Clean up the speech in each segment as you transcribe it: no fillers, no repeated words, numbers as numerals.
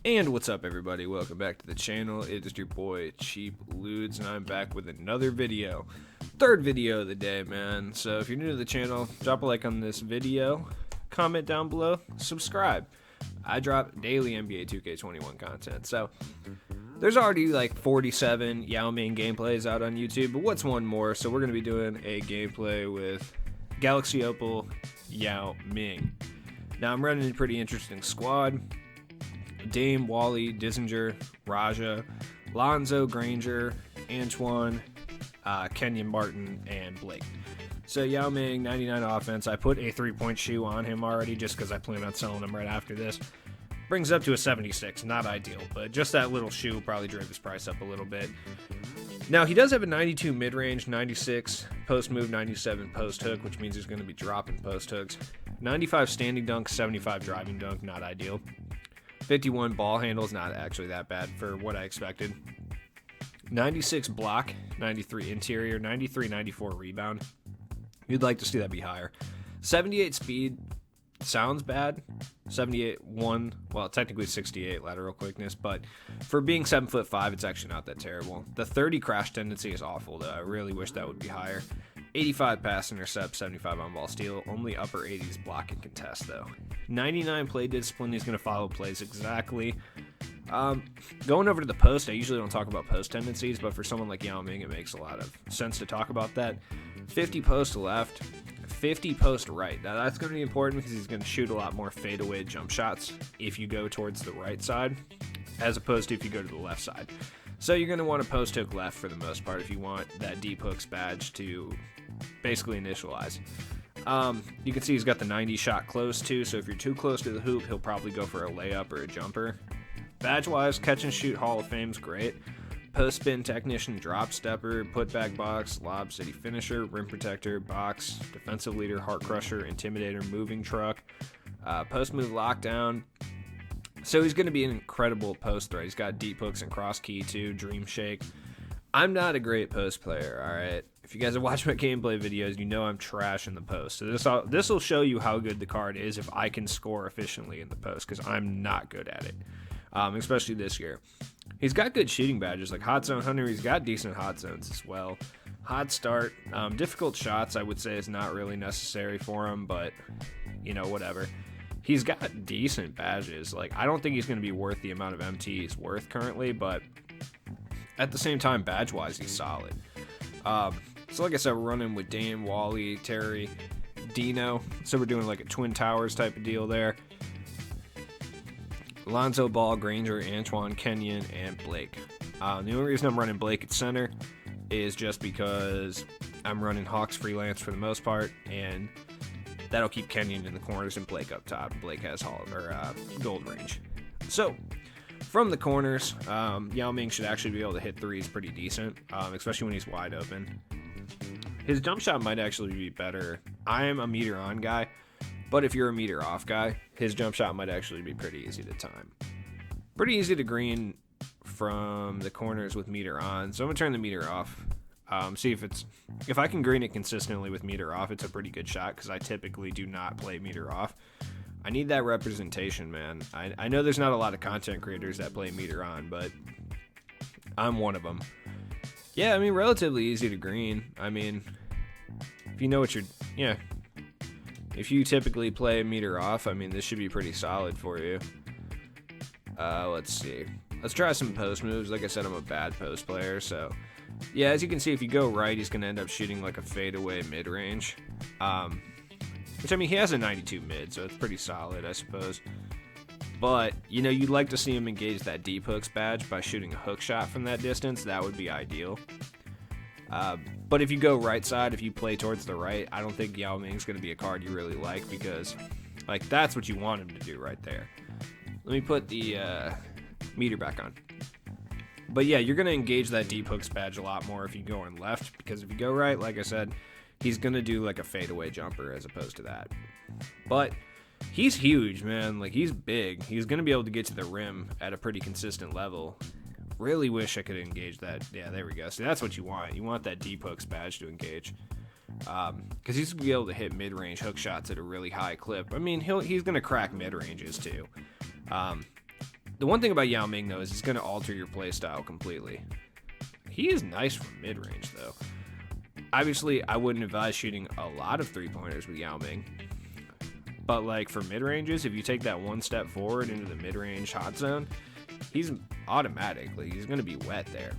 And what's up, everybody? Welcome back to the channel. It is your boy Cheap Ludes, and I'm back with another video. Third video of the day, man. So if you're new to the channel, drop a like on this video, comment down below, subscribe. I drop daily NBA 2K21 content. So there's already like 47 Yao Ming gameplays out on YouTube, but what's one more? So we're going to be doing a gameplay with Galaxy Opal Yao Ming. Now I'm running a pretty interesting squad. Dame, Wally, Dissinger, Raja, Lonzo, Granger, Antoine, Kenyon Martin, and Blake. So Yao Ming, 99 offense. I put a 3-point shoe on him already just because I plan on selling him right after this. Brings up to a 76. Not ideal, but just that little shoe probably drove his price up a little bit. Now, he does have a 92 mid-range, 96 post-move, 97 post-hook, which means he's going to be dropping post-hooks. 95 standing dunk, 75 driving dunk, not ideal. 51 ball handles, not actually that bad for what I expected. 96 block, 93 interior, 93, 94 rebound. You'd like to see that be higher. 78 speed, sounds bad. 78 1, well, technically 68 lateral quickness, but for being 7'5", it's actually not that terrible. The 30 crash tendency is awful, though. I really wish that would be higher. 85 pass intercept, 75 on ball steal, only upper 80s block and contest, though. 99 play discipline, he's going to follow plays exactly. Going over to the post, I usually don't talk about post tendencies, but for someone like Yao Ming, it makes a lot of sense to talk about that. 50 post left, 50 post right. Now that's going to be important because he's going to shoot a lot more fadeaway jump shots if you go towards the right side, as opposed to if you go to the left side. So you're going to want to post hook left for the most part if you want that deep hooks badge to basically initialize. You can see he's got the 90 shot close too, so if you're too close to the hoop, he'll probably go for a layup or a jumper. Badge wise, catch and shoot Hall of Fame's great. Post spin technician, drop stepper, putback box, lob city finisher, rim protector, box, defensive leader, heart crusher, intimidator, moving truck, post move lockdown. So he's going to be an incredible post threat. He's got deep hooks and cross key too, dream shake. I'm not a great post player, all right? If you guys have watched my gameplay videos, you know I'm trash in the post. So this will show you how good the card is if I can score efficiently in the post, because I'm not good at it, especially this year. He's got good shooting badges, like Hot Zone Hunter. He's got decent hot zones as well. Hot start. Difficult shots, I would say, is not really necessary for him, but, you know, whatever. He's got decent badges. Like, I don't think he's going to be worth the amount of MT he's worth currently, but at the same time, badge-wise, he's solid. So like I said, we're running with Dame, Wally, Terry, Dino. So we're doing like a Twin Towers type of deal there. Lonzo, Ball, Granger, Antoine, Kenyon, and Blake. The only reason I'm running Blake at center is just because I'm running Hawks freelance for the most part, and that'll keep Kenyon in the corners and Blake up top. Blake has gold range. So from the corners, Yao Ming should actually be able to hit threes pretty decent, especially when he's wide open. His jump shot might actually be better. I am a meter on guy, but if you're a meter off guy, his jump shot might actually be pretty easy to time. Pretty easy to green from the corners with meter on, so I'm gonna turn the meter off. See if I can green it consistently with meter off, it's a pretty good shot because I typically do not play meter off. I need that representation, man. I know there's not a lot of content creators that play meter on, but I'm one of them. Yeah, I mean, relatively easy to green. I mean, if you know what if you typically play meter off, I mean, this should be pretty solid for you. Let's see. Let's try some post moves. Like I said, I'm a bad post player, so yeah, as you can see, if you go right, he's going to end up shooting like a fadeaway mid-range. Which, I mean, he has a 92 mid, so it's pretty solid, I suppose. But, you know, you'd like to see him engage that deep hooks badge by shooting a hook shot from that distance. That would be ideal. But if you go right side, if you play towards the right, I don't think Yao Ming's going to be a card you really like because, like, that's what you want him to do right there. Let me put the meter back on. But yeah, you're going to engage that deep hooks badge a lot more if you go in left, because if you go right, like I said, he's going to do like a fadeaway jumper as opposed to that. But he's huge, man. Like, he's big. He's going to be able to get to the rim at a pretty consistent level. Really wish I could engage that. Yeah, there we go. So that's what you want. You want that deep hooks badge to engage. Because he's going to be able to hit mid-range hook shots at a really high clip. I mean, he's going to crack mid-ranges too. The one thing about Yao Ming, though, is it's going to alter your playstyle completely. He is nice from mid-range, though. Obviously, I wouldn't advise shooting a lot of three-pointers with Yao Ming. But, like, for mid-ranges, if you take that one step forward into the mid-range hot zone, he's automatic. Like, he's going to be wet there.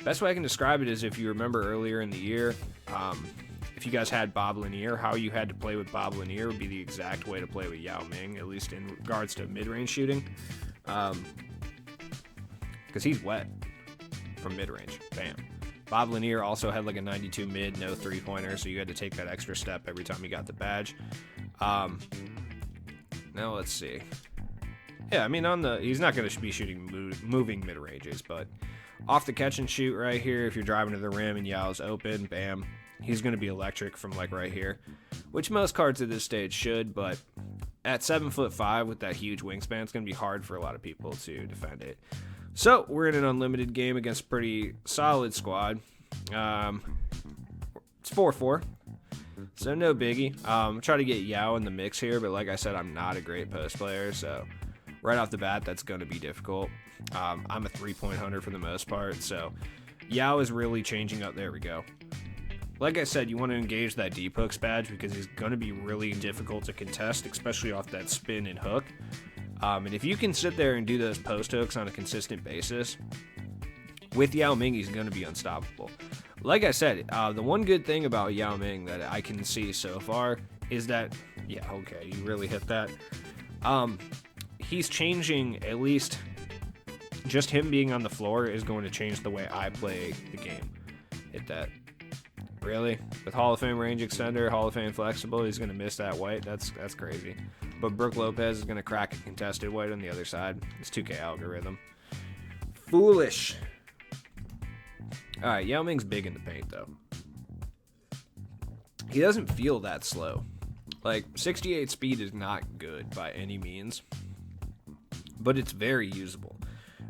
Best way I can describe it is if you remember earlier in the year, if you guys had Bob Lanier, how you had to play with Bob Lanier would be the exact way to play with Yao Ming, at least in regards to mid-range shooting. Because he's wet from mid-range. Bam. Bob Lanier also had like a 92 mid, no three-pointer, so you had to take that extra step every time you got the badge. Now let's see. Yeah, I mean, he's not going to be shooting moving mid-ranges, but off the catch and shoot right here, if you're driving to the rim and Yao's open, bam, he's going to be electric from like right here, which most cards at this stage should, but at 7'5" with that huge wingspan, it's going to be hard for a lot of people to defend it. So we're in an unlimited game against a pretty solid squad. It's 4-4. So no biggie. Try to get Yao in the mix here, but like I said, I'm not a great post player, so right off the bat, that's going to be difficult. I'm a three-point hunter for the most part, so Yao is really changing up. There we go. Like I said, you want to engage that deep hooks badge because he's going to be really difficult to contest, especially off that spin and hook. And if you can sit there and do those post hooks on a consistent basis, with Yao Ming, he's going to be unstoppable. Like I said, the one good thing about Yao Ming that I can see so far is that, yeah, okay, you really hit that. He's changing, at least just him being on the floor is going to change the way I play the game. Hit that. Really? With Hall of Fame range extender, Hall of Fame flexible, he's going to miss that white? That's crazy. But Brook Lopez is going to crack a contested white on the other side. It's 2K algorithm. Foolish. Alright, Yao Ming's big in the paint, though. He doesn't feel that slow. Like, 68 speed is not good by any means, but it's very usable.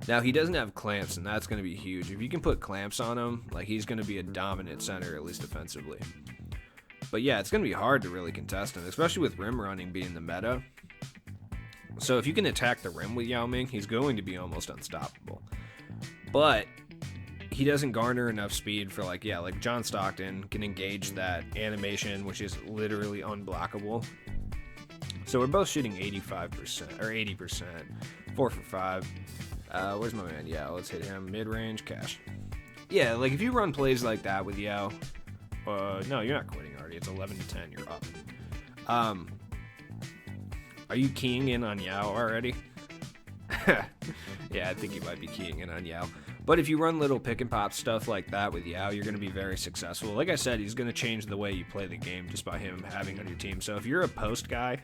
Now, he doesn't have clamps, and that's going to be huge. If you can put clamps on him, like, he's going to be a dominant center, at least defensively. But yeah, it's going to be hard to really contest him, especially with rim running being the meta. So if you can attack the rim with Yao Ming, he's going to be almost unstoppable. But he doesn't garner enough speed for like John Stockton can engage that animation, which is literally unblockable. So we're both shooting 85% or 80%, 4 for 5. Where's my man? Yeah, let's hit him mid-range cash. Yeah, like if you run plays like that with Yao, no, you're not quitting already. It's 11 to 10. You're up. Are you keying in on Yao already? Yeah, I think you might be keying in on Yao. But if you run little pick and pop stuff like that with Yao, you're going to be very successful. Like I said, he's going to change the way you play the game just by him having on your team. So if you're a post guy,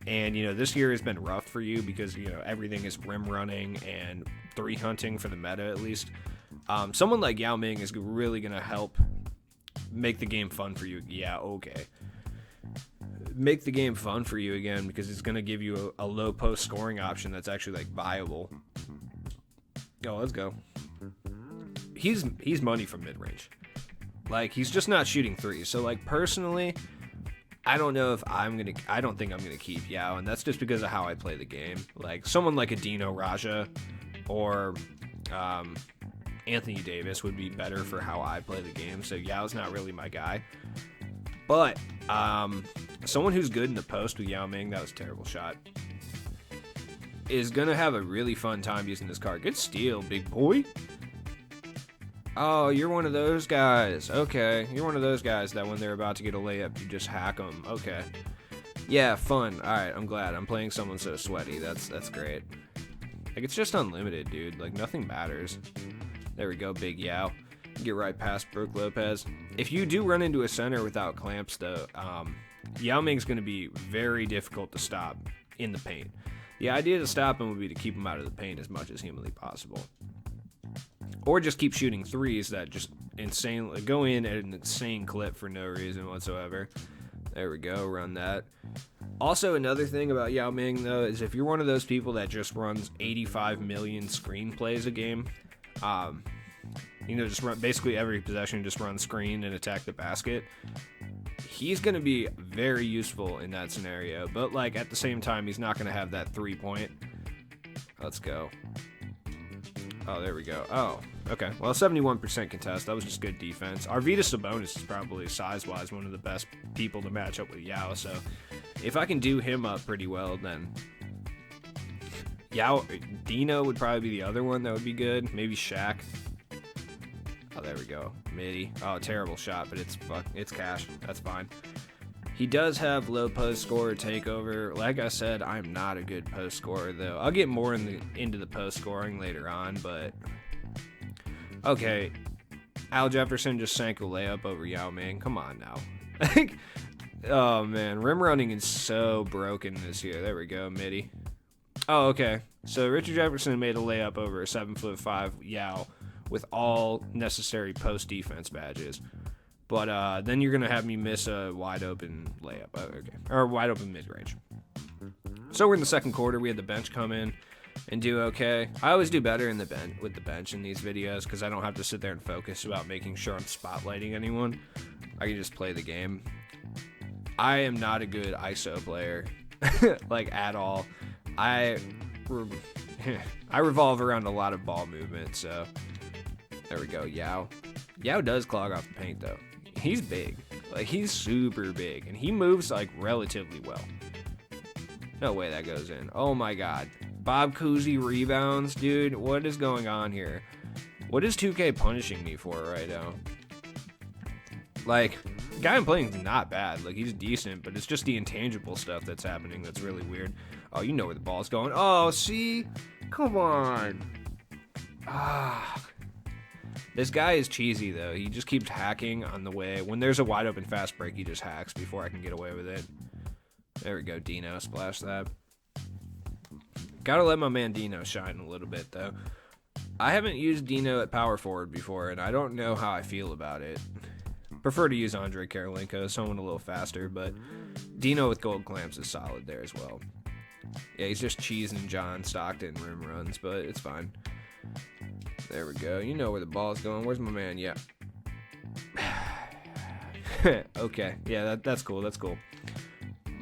and this year has been rough for you because everything is rim running and three hunting for the meta at least, someone like Yao Ming is really going to help make the game fun for you. Yeah, okay. Make the game fun for you again because it's going to give you a low post scoring option that's actually like viable. Oh, let's go. He's money from mid range. Like he's just not shooting threes. So like personally, I don't think I'm gonna keep Yao, and that's just because of how I play the game. Like someone like a Dino Raja or Anthony Davis would be better for how I play the game. So Yao's not really my guy. But someone who's good in the post with Yao Ming, that was a terrible shot, is going to have a really fun time using this card. Good steal, big boy. Oh, you're one of those guys. Okay, you're one of those guys that when they're about to get a layup, you just hack them. Okay. Yeah, fun. All right, I'm glad. I'm playing someone so sweaty. That's great. Like, it's just unlimited, dude. Like, nothing matters. There we go, big Yao. Get right past Brook Lopez. If you do run into a center without clamps, though, Yao Ming's going to be very difficult to stop in the paint. The idea to stop him would be to keep him out of the paint as much as humanly possible. Or just keep shooting threes that just go in at an insane clip for no reason whatsoever. There we go, run that. Also, another thing about Yao Ming, though, is if you're one of those people that just runs 85 million screen plays a game, basically every possession just run screen and attack the basket, he's going to be very useful in that scenario. But, like, at the same time, he's not going to have that 3-point. Let's go. Oh, there we go. Oh, okay. Well, 71% contest. That was just good defense. Arvydas Sabonis is probably, size-wise, one of the best people to match up with Yao. So if I can do him up pretty well, then Yao, Dino would probably be the other one that would be good. Maybe Shaq. Oh, there we go. Midi. Oh, terrible shot, but it's cash. That's fine. He does have low post scorer takeover. Like I said, I'm not a good post scorer though. I'll get more into the post scoring later on, but okay. Al Jefferson just sank a layup over Yao Ming. Come on now. Oh man, rim running is so broken this year. There we go, Midi. Oh, okay. So Richard Jefferson made a layup over a 7'5" Yao with all necessary post defense badges. But then you're going to have me miss a wide open layup. Oh, okay. Or wide open mid-range. So we're in the second quarter. We had the bench come in and do okay. I always do better in the with the bench in these videos because I don't have to sit there and focus about making sure I'm spotlighting anyone. I can just play the game. I am not a good ISO player, like at all. I revolve around a lot of ball movement, so there we go. Yao does clog off the paint though. He's big. Like, he's super big. And he moves, like, relatively well. No way that goes in. Oh, my God. Bob Cousy rebounds? Dude, what is going on here? What is 2K punishing me for right now? Like, the guy I'm playing is not bad. Like, he's decent, but it's just the intangible stuff that's happening that's really weird. Oh, you know where the ball's going. Oh, see? Come on. Ah. This guy is cheesy, though. He just keeps hacking on the way. When there's a wide open fast break, he just hacks before I can get away with it. There we go, Dino. Splash that. Gotta let my man Dino shine a little bit, though. I haven't used Dino at power forward before, and I don't know how I feel about it. Prefer to use Andre Karolinko, someone a little faster, but Dino with gold clamps is solid there as well. Yeah, he's just cheesing John Stockton rim runs, but it's fine. There we go. You know where the ball is going. Where's my man? Yeah. Okay. Yeah, that's cool. That's cool.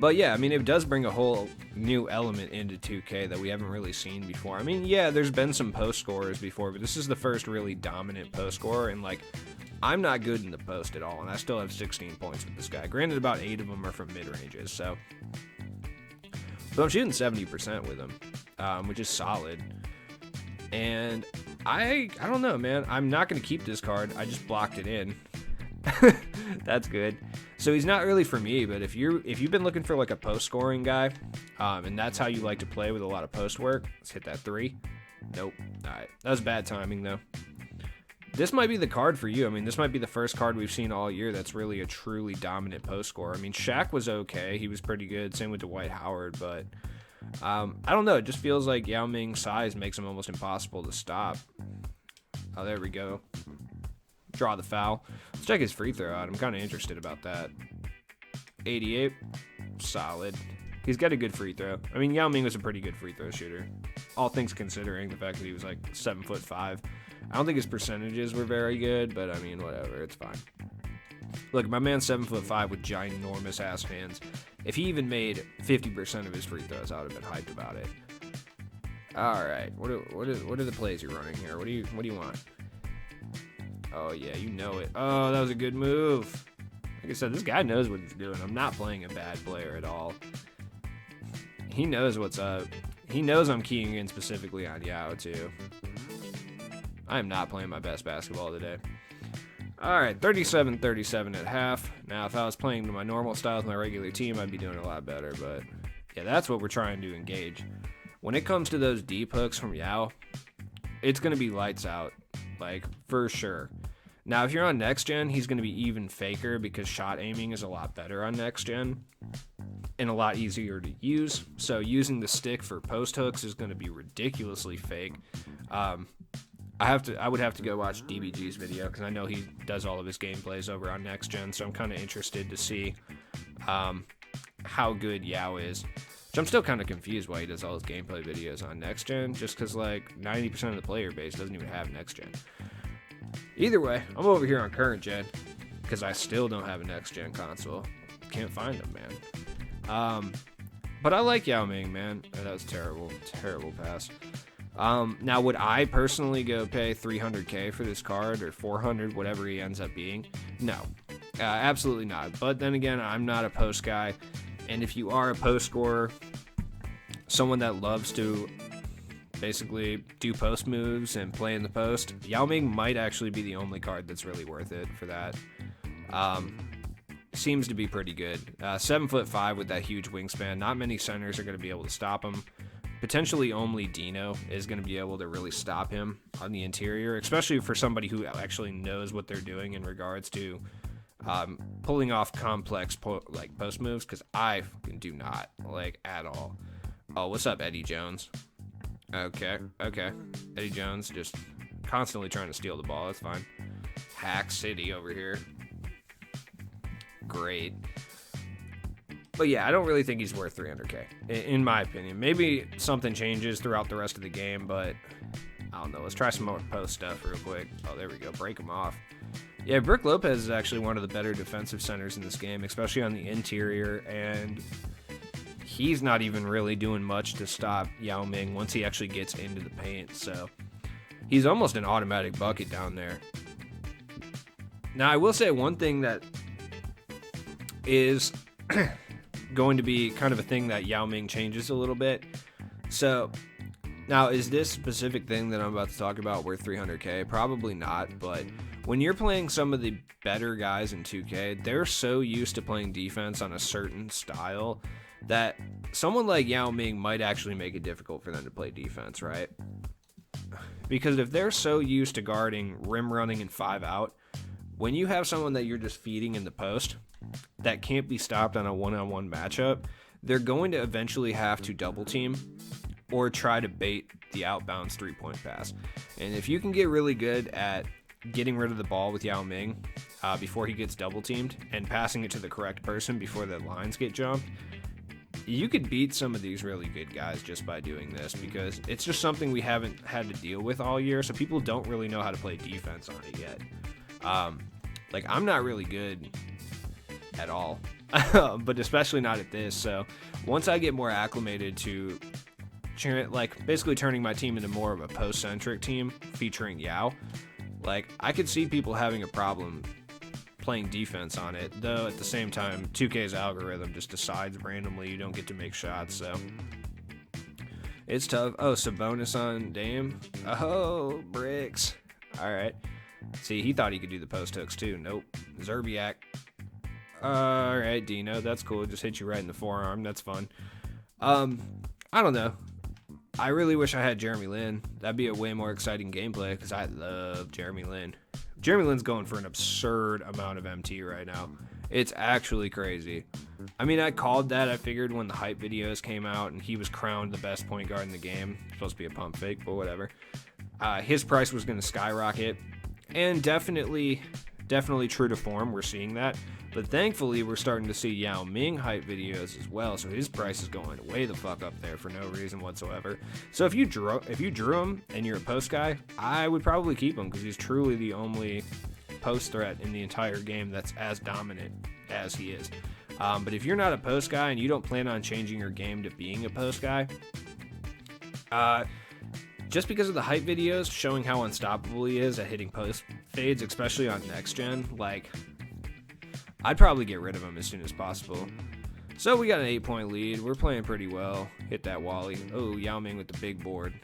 But yeah, I mean, it does bring a whole new element into 2K that we haven't really seen before. I mean, yeah, there's been some post scorers before, but this is the first really dominant post scorer. And like, I'm not good in the post at all, and I still have 16 points with this guy. Granted, about 8 of them are from mid ranges, so. But I'm shooting 70% with him, which is solid. And I don't know, man. I'm not going to keep this card. I just blocked it in. That's good. So he's not really for me, but if you've been looking for like a post scoring guy, and that's how you like to play with a lot of post work, let's hit that 3. Nope. All right. That was bad timing though. This might be the card for you. I mean, this might be the first card we've seen all year that's really a truly dominant post scorer. I mean, Shaq was okay. He was pretty good. Same with Dwight Howard, but I don't know. It just feels like Yao Ming's size makes him almost impossible to stop. Oh, there we go. Draw the foul. Let's check his free throw out. I'm kind of interested about that. 88. Solid. He's got a good free throw. I mean, Yao Ming was a pretty good free throw shooter. All things considering, the fact that he was like 7'5". I don't think his percentages were very good, but I mean, whatever. It's fine. Look, my man's 7'5" with ginormous ass hands. If he even made 50% of his free throws, I would have been hyped about it. All right, what are the plays you're running here? What do you want? Oh yeah, you know it. Oh, that was a good move. Like I said, this guy knows what he's doing. I'm not playing a bad player at all. He knows what's up. He knows I'm keying in specifically on Yao too. I am not playing my best basketball today. Alright, 37-37 at half. Now, if I was playing my normal style with my regular team, I'd be doing a lot better. But, yeah, that's what we're trying to engage. When it comes to those deep hooks from Yao, it's going to be lights out. Like, for sure. Now, if you're on Next Gen, he's going to be even faker because shot aiming is a lot better on Next Gen and a lot easier to use. So, using the stick for post hooks is going to be ridiculously fake. I would have to go watch DBG's video because I know he does all of his gameplays over on Next Gen, so I'm kind of interested to see how good Yao is. Which I'm still kind of confused why he does all his gameplay videos on Next Gen, just because like 90% of the player base doesn't even have Next Gen. Either way, I'm over here on Current Gen because I still don't have a Next Gen console. Can't find them, man. But I like Yao Ming, man. That was terrible pass. Now, would I personally go pay 300K for this card, or 400, whatever he ends up being? No, absolutely not. But then again, I'm not a post guy, and if you are a post scorer, someone that loves to basically do post moves and play in the post, Yao Ming might actually be the only card that's really worth it for that. Seems to be pretty good. 7'5" with that huge wingspan. Not many centers are going to be able to stop him. Potentially only Dino is going to be able to really stop him on the interior, especially for somebody who actually knows what they're doing in regards to pulling off complex post moves, because I do not, like, at all. Oh, what's up, Eddie Jones? Okay. Eddie Jones just constantly trying to steal the ball. That's fine. Hack City over here. Great. But yeah, I don't really think he's worth 300K, in my opinion. Maybe something changes throughout the rest of the game, but I don't know. Let's try some more post stuff real quick. Oh, there we go. Break him off. Yeah, Brook Lopez is actually one of the better defensive centers in this game, especially on the interior, and he's not even really doing much to stop Yao Ming once he actually gets into the paint, so he's almost an automatic bucket down there. Now, I will say one thing that is going to be kind of a thing that Yao Ming changes a little bit. So, now, is this specific thing that I'm about to talk about worth 300K? Probably not, but when you're playing some of the better guys in 2K, they're so used to playing defense on a certain style that someone like Yao Ming might actually make it difficult for them to play defense, right? Because if they're so used to guarding, rim running, and 5-out, when you have someone that you're just feeding in the post that can't be stopped on a one-on-one matchup, they're going to eventually have to double team or try to bait the outbounds three-point pass. And if you can get really good at getting rid of the ball with Yao Ming before he gets double teamed and passing it to the correct person before the lines get jumped, you could beat some of these really good guys just by doing this, because it's just something we haven't had to deal with all year, so people don't really know how to play defense on it yet. Like, I'm not really good at all, but especially not at this. So once I get more acclimated to like basically turning my team into more of a post-centric team featuring Yao, like, I could see people having a problem playing defense on it, though at the same time 2K's algorithm just decides randomly you don't get to make shots, so it's tough. Oh, Sabonis on Dame. Oh, bricks. All right. See, he thought he could do the post hooks too. Nope. Zerbiak. All right, Dino. That's cool. Just hit you right in the forearm. That's fun. I don't know. I really wish I had Jeremy Lin. That'd be a way more exciting gameplay, because I love Jeremy Lin. Jeremy Lin's going for an absurd amount of MT right now. It's actually crazy. I mean, I called that. I figured when the hype videos came out and he was crowned the best point guard in the game. Supposed to be a pump fake, but whatever. His price was going to skyrocket. And definitely true to form, we're seeing that. But thankfully, we're starting to see Yao Ming hype videos as well, so his price is going way the fuck up there for no reason whatsoever. So if you drew him and you're a post guy, I would probably keep him, because he's truly the only post threat in the entire game that's as dominant as he is. But if you're not a post guy and you don't plan on changing your game to being a post guy, just because of the hype videos showing how unstoppable he is at hitting post fades, especially on next gen, like, I'd probably get rid of him as soon as possible. So we got an 8-point lead. We're playing pretty well. Hit that Wally. Oh, Yao Ming with the big board.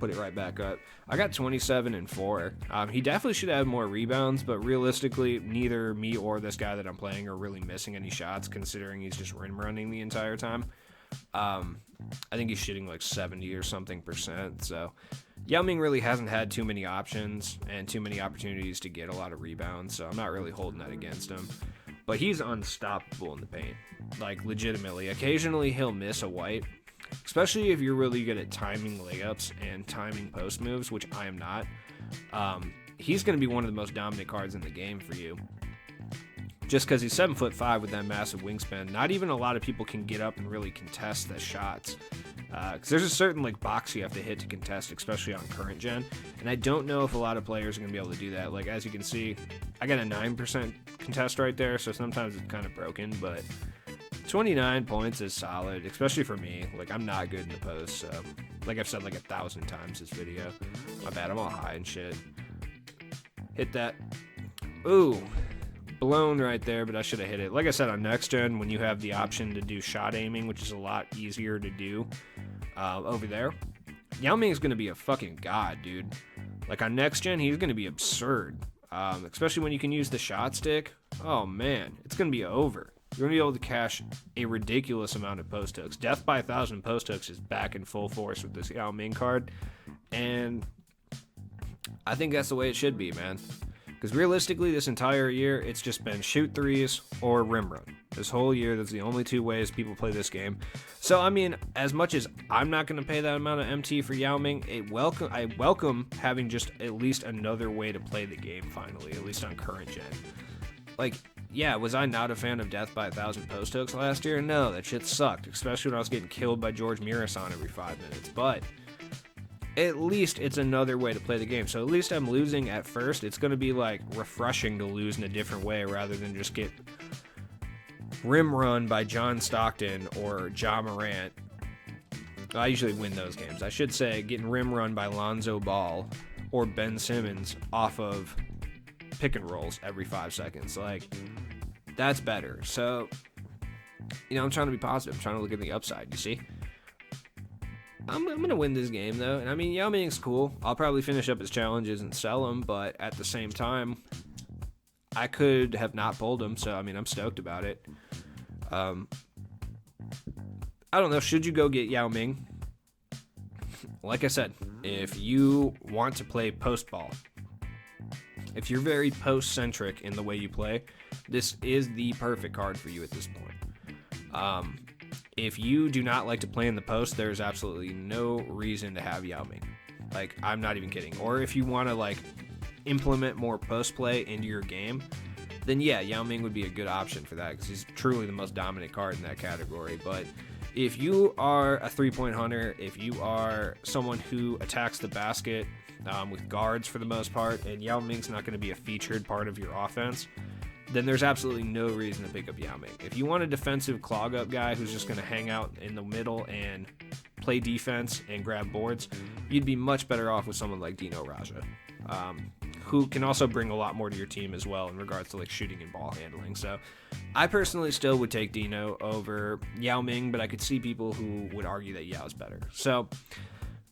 Put it right back up. I got 27 and 4. He definitely should have more rebounds, but realistically, neither me or this guy that I'm playing are really missing any shots, considering he's just rim running the entire time. I think he's shooting like 70 or something %. So Yao Ming really hasn't had too many options and too many opportunities to get a lot of rebounds, so I'm not really holding that against him. But he's unstoppable in the paint, like, legitimately. Occasionally he'll miss a white, especially if you're really good at timing layups and timing post moves, which I am not. He's going to be one of the most dominant cards in the game for you. Just because he's 7'5" with that massive wingspan. Not even a lot of people can get up and really contest the shots. Because there's a certain, like, box you have to hit to contest, especially on current gen. And I don't know if a lot of players are going to be able to do that. Like, as you can see, I got a 9% contest right there, so sometimes it's kind of broken, but 29 points is solid, especially for me. Like, I'm not good in the post, so like I've said like 1,000 times this video. My bad, I'm all high and shit. Hit that. Ooh, blown right there, but I should have hit it. Like I said, on next gen, when you have the option to do shot aiming, which is a lot easier to do over there, Yao Ming is going to be a fucking god, dude. Like, on next gen, he's going to be absurd. Especially when you can use the shot stick. Oh man, it's going to be over. You're going to be able to cash a ridiculous amount of post hooks. Death by 1,000 post hooks is back in full force with this Yao Ming card. And I think that's the way it should be, man. Because realistically, this entire year, it's just been shoot threes or rim run. This whole year, that's the only two ways people play this game. So, I mean, as much as I'm not going to pay that amount of MT for Yao Ming, I welcome having just at least another way to play the game, finally, at least on current gen. Like, yeah, was I not a fan of Death by 1,000 post hooks last year? No, that shit sucked, especially when I was getting killed by George Mirasan every 5 minutes. But at least it's another way to play the game. So at least I'm losing at first. It's going to be like refreshing to lose in a different way rather than just get rim run by John Stockton or Ja Morant. I usually win those games. I should say getting rim run by Lonzo Ball or Ben Simmons off of pick and rolls every 5 seconds. Like, that's better. So, you know, I'm trying to be positive. I'm trying to look at the upside, you see? I'm going to win this game, though. And, I mean, Yao Ming's cool. I'll probably finish up his challenges and sell him, but at the same time, I could have not pulled him, so, I mean, I'm stoked about it. I don't know. Should you go get Yao Ming? Like I said, if you want to play post ball, if you're very post-centric in the way you play, this is the perfect card for you at this point. If you do not like to play in the post, there's absolutely no reason to have Yao Ming. Like, I'm not even kidding. Or if you want to, like, implement more post play into your game, then yeah, Yao Ming would be a good option for that because he's truly the most dominant card in that category. But if you are a three-point hunter, if you are someone who attacks the basket with guards for the most part, and Yao Ming's not going to be a featured part of your offense, then there's absolutely no reason to pick up Yao Ming. If you want a defensive clog-up guy who's just going to hang out in the middle and play defense and grab boards, you'd be much better off with someone like Dino Raja, who can also bring a lot more to your team as well in regards to like shooting and ball handling. So I personally still would take Dino over Yao Ming, but I could see people who would argue that Yao's better. So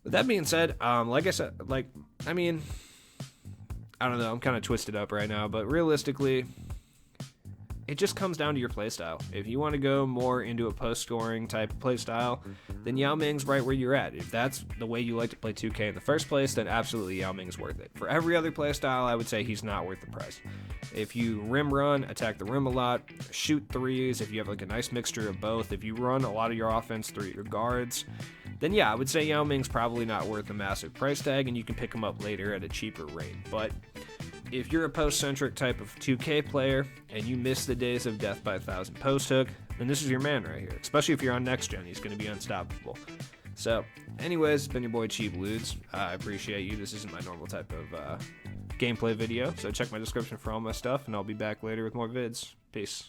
with that being said, like I said, like, I mean, I don't know, I'm kind of twisted up right now, but realistically, it just comes down to your playstyle. If you want to go more into a post-scoring type of playstyle, then Yao Ming's right where you're at. If that's the way you like to play 2K in the first place, then absolutely Yao Ming's worth it. For every other playstyle, I would say he's not worth the price. If you rim run, attack the rim a lot, shoot threes, if you have like a nice mixture of both, if you run a lot of your offense through your guards, then yeah, I would say Yao Ming's probably not worth a massive price tag, and you can pick him up later at a cheaper rate. But if you're a post-centric type of 2K player and you miss the days of Death by 1,000 post hook, then this is your man right here. Especially if you're on next gen, he's going to be unstoppable. So, anyways, it's been your boy Cheap Ludes. I appreciate you. This isn't my normal type of gameplay video, so check my description for all my stuff, and I'll be back later with more vids. Peace.